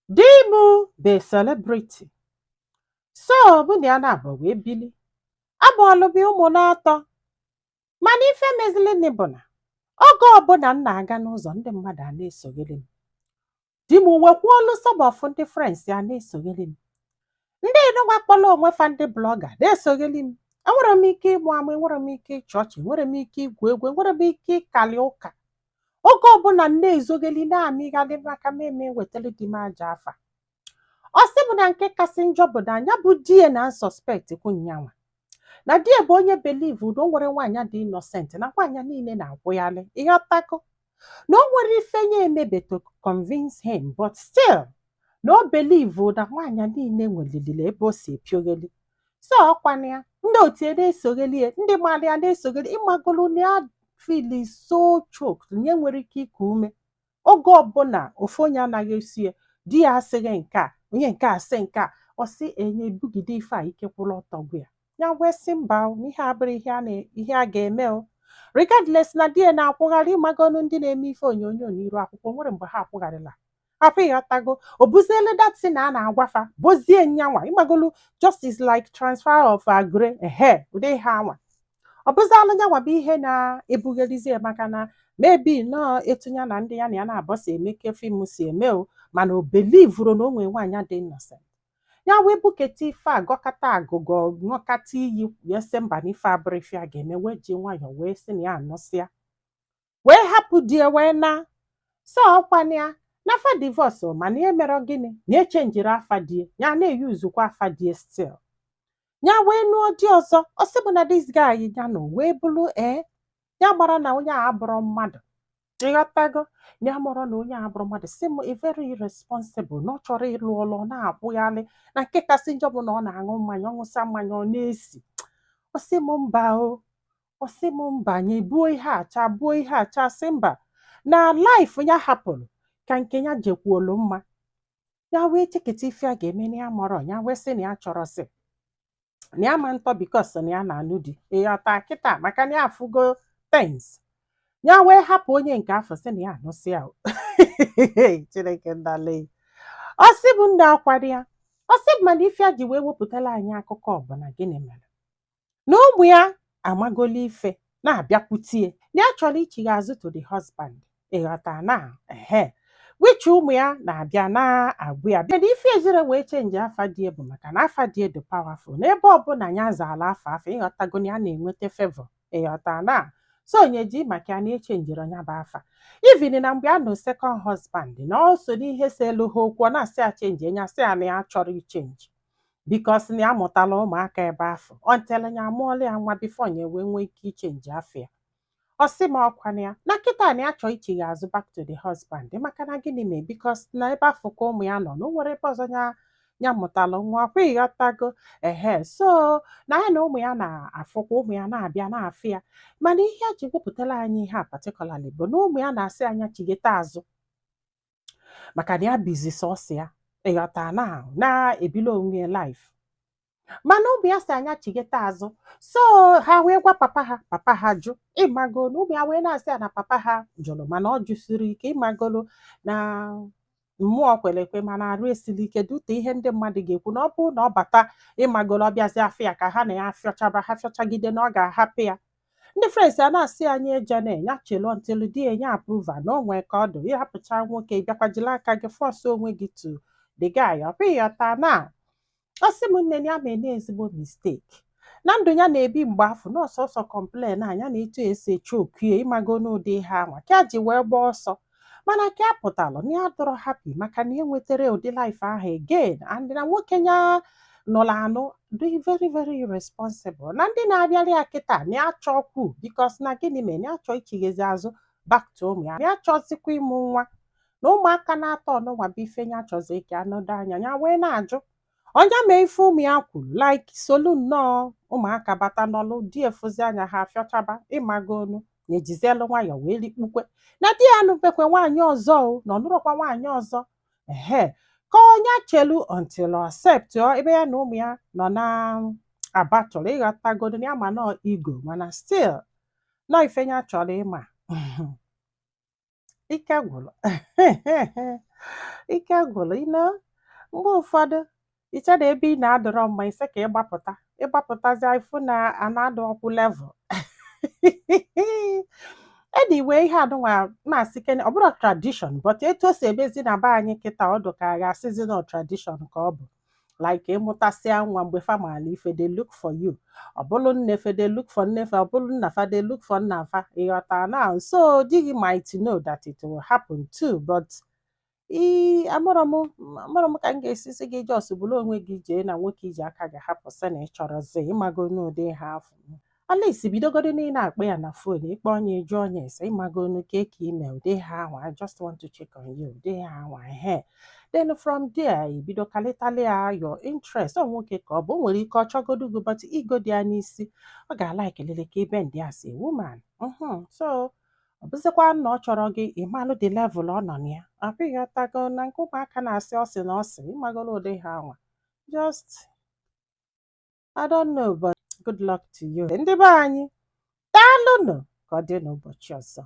Di m bụ celebrity. So mụ na ya na-abụ wee bili. Abụọlụ ụmụ n'atọ. Mana ife mezilini bụ na oge ọbụla m na-aga n'ụzọ ndị mmadụ a na-esogheri m. Di m wekwuolu some of ndị friends ya na-esogheri m. Ndị ịnụgwa kpọrọ onwe fa ndị blọga na-esogheri m. Enwere m ike ịmụ amụ, enwere m ike ịchị ọchị, enwere m ike igwu egwu, enwere m ike ịkali ụka. Oge ọbụla m na-ezogheri na-amịghalị maka m eme wetara di m aja afa. Ọ sị m na nke kasị njọ bụ na anya bụ di ya na suspect kwu nyanwa. Na di ya bụ onye believe na o nwere nwaanyị dị innocent na nwaanyị niile na-akwụghalị ịghọtago na o nwere ife nye emebe to convince him but still na o believe na nwaanyị niile nwelilile ebe o si epiogheli. So ọkwana ya ndị otu ya na-esogheli ya, ndị mmadụ ya na-esogheli ịmagolu na ya fili so choked nye nwere ike iku ume. Oge ọbụla ofu onye anaghị esi ya, di ya asịghị nke a, onye nke a sị nke a, ọ sị enye bugide ife a ike kwụrụ ọtọ gwu ya. Ya wee sị mba n'ihe abụrụ ihe a ga-eme o. Regardless na di ya na-akwụgharị ịmagonu ndị na-eme ife onyonyo n'iru akwụkwọ nwere mgbe ha akwụgharịla. Hapụ ịghọtago o buziele datị na a na-agwafa bozie nyanwa ịmagolu justice like transfer of agre ụdị ha anwa. Ọ bụzialụ nyanwa bụ ihe na-ebughelizi ya maka na mebi nọọ etunye na ndị ya na ya na-abọ si emeke fim si eme o, mana o belivuru na o nwere nwaanyị dị innocent. Ya wee buketa ife agọkata agụgọ ṅụkata iyi wee sị mba na ife abụrụ ife a ga-eme, wee ji nwayọọ wee sị na ya anọsịa wee hapụ di ya wee na. So ọkwana ya n'afa divorce mana ihe mere gịnị na echenjiri afa di ya na-eyuzukwa afa di ya still. Ya wee nụọ di ọzọ ọ sị bụ na this guy ya nọ wee bụrụ ya gbara na onye a abụrụ mmadụ. Ịghọtago na ya mụrụ na onye a abụrụ mmadụ si m very irresponsible na ọ chọrọ ịlụ ọlụ na-akwụghalị na nke kasị njọ bụ na ọ na-aṅụ mmanya, ọṅụsa mmanya ọ na-esi. Ọ sị m mba o, ọ sị m mba nye buo ihe acha buo ihe acha sị mba na life ya hapụrụ ka nke ya jekwuolu mma. Ya wee cheketa ife a ga-eme na ya mụrụ ya wee sị na ya chọrọ sị na ya ma ntọ bikos na ya na-anụ di ịghọta kịta maka na ya afụgo things. Ya wee hapụ onye nke afọ sị na ya anụsịa Chineke ndale. Ọ sị bụ ndị akwado ya, ọ sị bụ mana ife a ji wee wepụtala anyị akụkọ ọbụla gịnị mere na ụmụ ya amagolo ife na-abịakwutie na ya chọrọ ichigha azụ to the husband. Ịghọta na wichi ụmụ ya na-abịa na-agwụ ya bịa na ife ejire wee chenji afa die bụ maka na afa die dị powerful n'ebe ọbụla ya zala afa ịghọtago na ya na-enweta favor. Ịghọta na so onye ji maka ya na-echenjiri onye bụ afa even na mgbe a nọ second husband na ọ so n'ihe si elu ha okwu ọ na-asị ya chenji enya sị ya na ya chọrọ ichenji bikos na ya mụtala ụmụaka ebe afọ ọ ntele ya mụọla ya nwa bifo nye wee nwee ike ichenji afọ ya. Ọ sị m ọkwana ya na kịta na ya chọọ ichighi azụ back to the husband maka na gịnị mee bikos na ebe afọ ka ụmụ ya nọ na o nwere ebe ọzọ ya mụtala nwa ọkwa ịghọtago so na ya na ụmụ ya na-afụkwa ụmụ ya na-abịa na-afụ ya. Mana ihe a ji wepụtara anyị ihe a particularly bụ na ụmụ ya na-asị anya chigeta azụ maka na ya bizi sọsọ ya. Ịghọta na-ebili onwe ya life mana ụmụ ya si anya chigeta azụ so ha wee gwa papa ha jụ ịmago na ụmụ ya wee na-asị ya na papa ha jụrụ mana ọ jụsiri ike ịmagolo na mmụọ kwere ekwe mana arụ esiri ike dute ihe ndị mmadụ ga-ekwu na ọ bụrụ na ọ bata ịmagolo ọbịazi afọ ya ka ha na ya afịọchaba ha fịọchagide na ọ ga-ahapụ ya. Ndị frens a na-asị anyị ejene ya chelo ntelu di enye approva na onwe ka ọ dụ ịhapụcha nwoke bịakwajila aka gị fọs onwe gị to the guy ọ bụ ịghọta na ọ sị m nne ya mee ezigbo mistake na ndụ ya na-ebi mgbe afọ na ọsọsọ complain anya na etu esi eche okie ịmago n'ụdị ha anwa ka ji wee gbaa ọsọ mana ka apụtalụ na ya dọrọ happy maka na ya nwetara ụdị life ahụ again and na nwoke ya nọla anụ dị very very irresponsible na ndị na-abịarị ya kịta na ya chọkwu bikos na gịnị mee na ya chọọ ichighezi azụ back to ụmụ ya na ya chọzikwa ịmụ nwa na ụmụaka na-atọ ọnụnwa bụ ife ya chọzi ike anọdụ anya ya wee na-ajụ onye mee ife ụmụ ya kwuru like solu nnọọ ụmụaka bata n'ọlụ di efuzi anya ha afịọchaba ịmago onu na ejizielu nwayọ wee likpukwe na di ya anụbekwe nwaanyị ọzọ na ọnụrụkwa nwaanyị ọzọ ka onye chelu until accept ebe ya na ụmụ ya nọ na abatụrụ ịghọtagodo na ya ma nọ igo mana still nọ ife ya chọrọ ịma ike gwụrụ ike gwụrụ mgbe ụfọdụ iche na ebe ị na-adọrọ mma ise ka ịgbapụtazi ifụ na ana-adụ ọkwụ level. Anyway, ihe anụnwa masị kene ọ bụrụ tradition but etu o si emezi na be anyị kịta ọdụ ka a ga-asịzi na tradition ka ọ bụ like ịmụtasịa nwa mgbe famali ife they look for you, ọ bụrụ nne fe they look for nne fe, ọ bụrụ nna fa they look for nna fa, ịghọta now. So dịghị might know that it will happen too, but amụrụ m ka m ga-esisi gị jos bụrụ onwe gị jee na nwoke iji aka gị hapụ sị na ị chọrọzi ịmago n'ụdị ha afọ Alice bidogodo niile akpọ ya na fon ịkpọ onye eju onye ese ịmagonu ka ime ụdị ha anwa I just want to check on you ụdị ha anwa he then from there ibido kalitali ya your interest ọ nwoke ka ọ bụ o nwere ike ọ chọgodo gị but igo dị ya n'isi ọ ga-ala ekelele ka ebe ndị a si woman so ọ bụzikwa na ọ chọrọ gị ịmalụ dị level ọ nọ na ya apịghọtago na nke ụmụaka na-asị ọsị na ọsị ịmagolo ụdị ha anwa just I don't know but good luck to you. Ndị be anyị daalụnụ ka ọ dị n'ụbọchị ọzọ.